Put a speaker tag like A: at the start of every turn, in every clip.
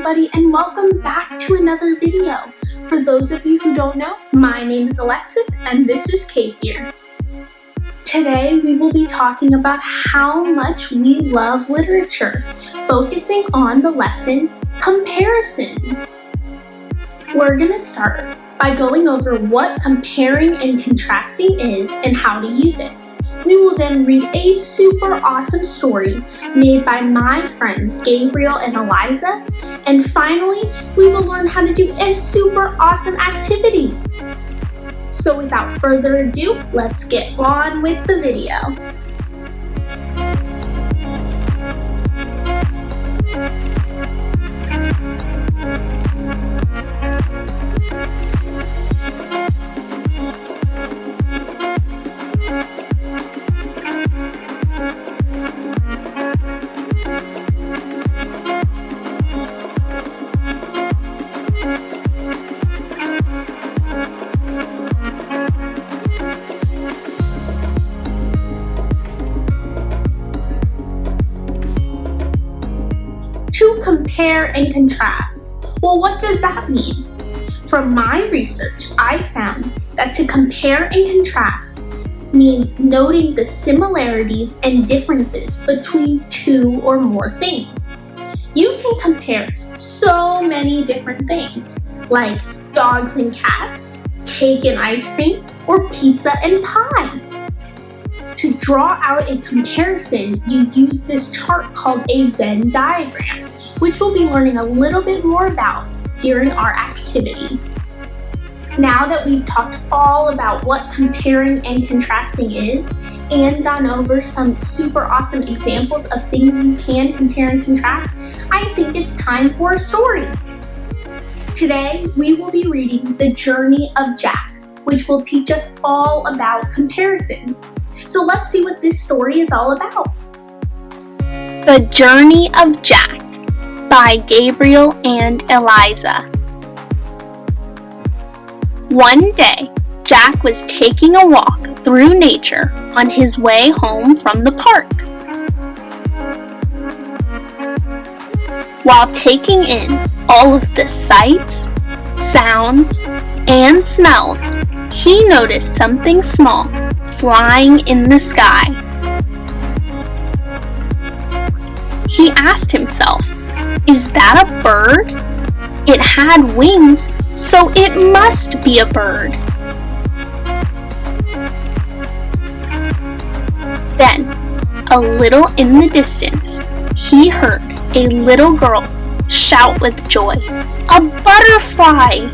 A: everybody, and welcome back to another video. For those of you who don't know, my name is Alexis and this is CAFYIR. Today we will be talking about how much we love literature, focusing on the lesson comparisons. We're going to start by going over what comparing and contrasting is and how to use it. We will then read a super awesome story made by my friends Gabriel and Eliza, and finally, we will learn how to do a super awesome activity. So without further ado, let's get on with the video. To compare and contrast. Well, what does that mean? From my research, I found that to compare and contrast means noting the similarities and differences between two or more things. You can compare so many different things, like dogs and cats, cake and ice cream, or pizza and pie. To draw out a comparison, you use this chart called a Venn diagram, which we'll be learning a little bit more about during our activity. Now that we've talked all about what comparing and contrasting is, and gone over some super awesome examples of things you can compare and contrast, I think it's time for a story. Today, we will be reading The Journey of Jack, which will teach us all about comparisons. So let's see what this story is all about. The Journey of Jack by Gabriel and Eliza. One day, Jack was taking a walk through nature on his way home from the park. While taking in all of the sights, sounds, and smells, he noticed something small flying in the sky. He asked himself, "Is that a bird? It had wings, so it must be a bird." Then, a little in the distance, he heard a little girl shout with joy, "A butterfly!"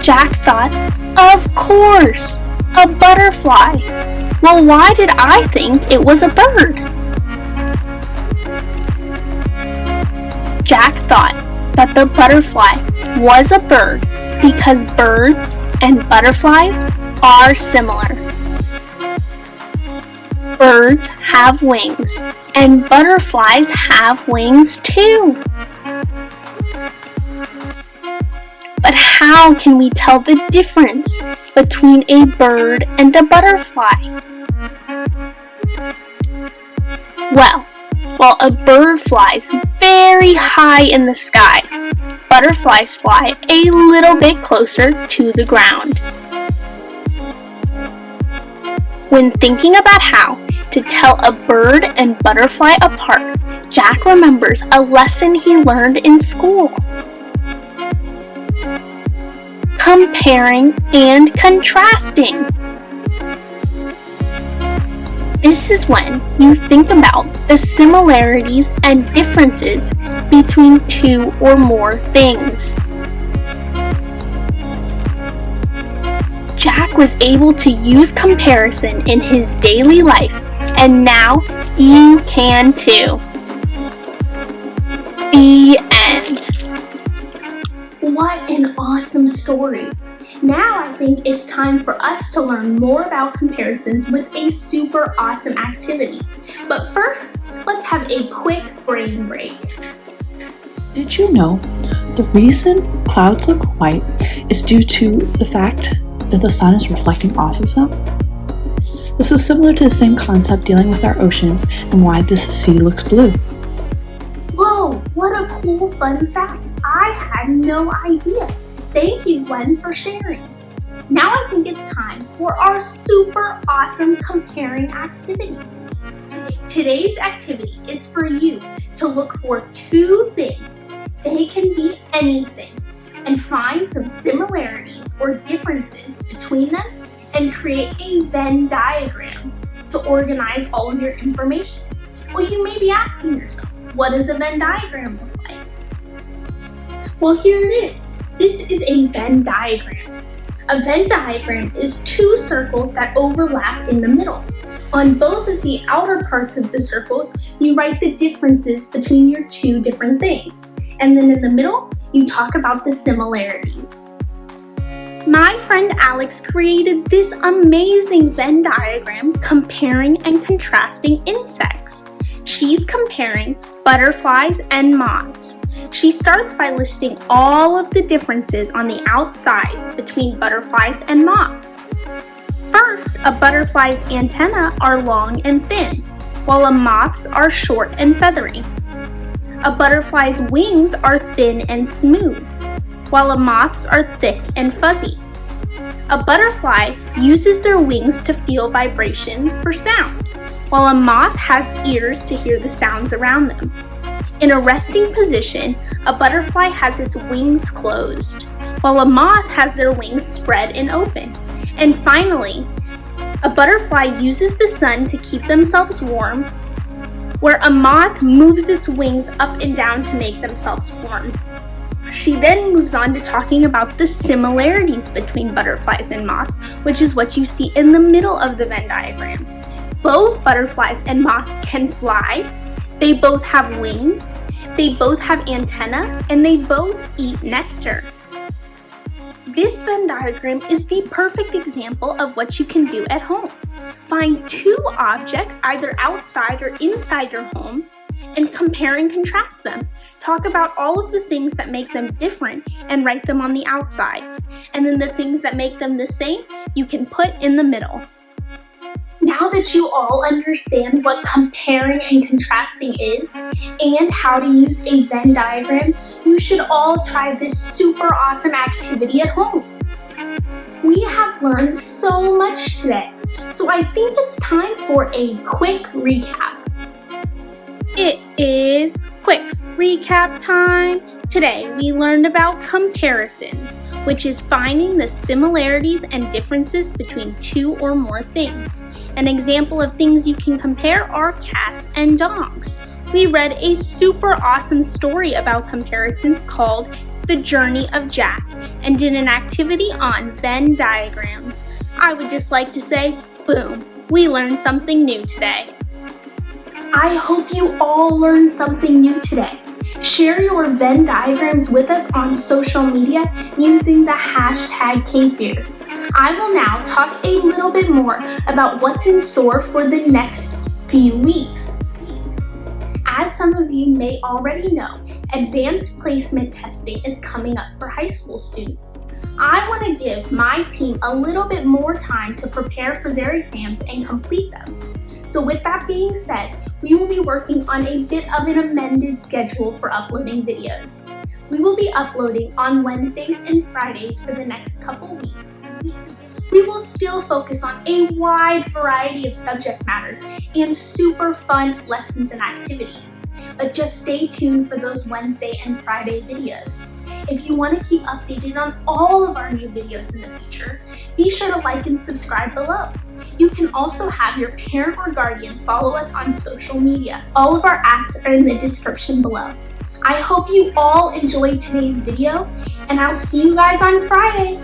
A: Jack thought, "Of course, a butterfly. Well, why did I think it was a bird?" Jack thought that the butterfly was a bird because birds and butterflies are similar. Birds have wings, and butterflies have wings too. But how can we tell the difference between a bird and a butterfly? Well, while a bird flies very high in the sky, butterflies fly a little bit closer to the ground. When thinking about how to tell a bird and butterfly apart, Jack remembers a lesson he learned in school. Comparing and contrasting. This is when you think about the similarities and differences between two or more things. Jack was able to use comparison in his daily life, and now you can too. The end. What an awesome story! Now I think it's time for us to learn more about comparisons with a super awesome activity. But first, let's have a quick brain break.
B: Did you know the reason clouds look white is due to the fact that the sun is reflecting off of them? This is similar to the same concept dealing with our oceans and why the sea looks blue.
A: What a cool fun fact. I had no idea. Thank you, Gwen, for sharing. Now I think it's time for our super awesome comparing activity. Today's activity is for you to look for two things. They can be anything, and find some similarities or differences between them and create a Venn diagram to organize all of your information. Well, you may be asking yourself, what does a Venn diagram look like? Well, here it is. This is a Venn diagram. A Venn diagram is two circles that overlap in the middle. On both of the outer parts of the circles, you write the differences between your two different things. And then in the middle, you talk about the similarities. My friend Alex created this amazing Venn diagram comparing and contrasting insects. She's comparing butterflies and moths. She starts by listing all of the differences on the outsides between butterflies and moths. First, a butterfly's antennae are long and thin, while a moth's are short and feathery. A butterfly's wings are thin and smooth, while a moth's are thick and fuzzy. A butterfly uses their wings to feel vibrations for sound, while a moth has ears to hear the sounds around them. In a resting position, a butterfly has its wings closed, while a moth has their wings spread and open. And finally, a butterfly uses the sun to keep themselves warm, where a moth moves its wings up and down to make themselves warm. She then moves on to talking about the similarities between butterflies and moths, which is what you see in the middle of the Venn diagram. Both butterflies and moths can fly, they both have wings, they both have antennae, and they both eat nectar. This Venn diagram is the perfect example of what you can do at home. Find two objects, either outside or inside your home, and compare and contrast them. Talk about all of the things that make them different and write them on the outsides. And then the things that make them the same, you can put in the middle. Now that you all understand what comparing and contrasting is and how to use a Venn diagram, you should all try this super awesome activity at home. We have learned so much today, so I think it's time for a quick recap. It is quick recap time. Today we learned about comparisons, which is finding the similarities and differences between two or more things. An example of things you can compare are cats and dogs. We read a super awesome story about comparisons called The Journey of Jack and did an activity on Venn diagrams. I would just like to say, boom, we learned something new today. I hope you all learned something new today. Share your Venn diagrams with us on social media using the hashtag CAFYIR. I will now talk a little bit more about what's in store for the next few weeks. As some of you may already know, advanced placement testing is coming up for high school students. I want to give my team a little bit more time to prepare for their exams and complete them. So with that being said, we will be working on a bit of an amended schedule for uploading videos. We will be uploading on Wednesdays and Fridays for the next couple weeks. We will still focus on a wide variety of subject matters and super fun lessons and activities, but just stay tuned for those Wednesday and Friday videos. If you want to keep updated on all of our new videos in the future, be sure to like and subscribe below. You can also have your parent or guardian follow us on social media. All of our @ are in the description below. I hope you all enjoyed today's video, and I'll see you guys on Friday.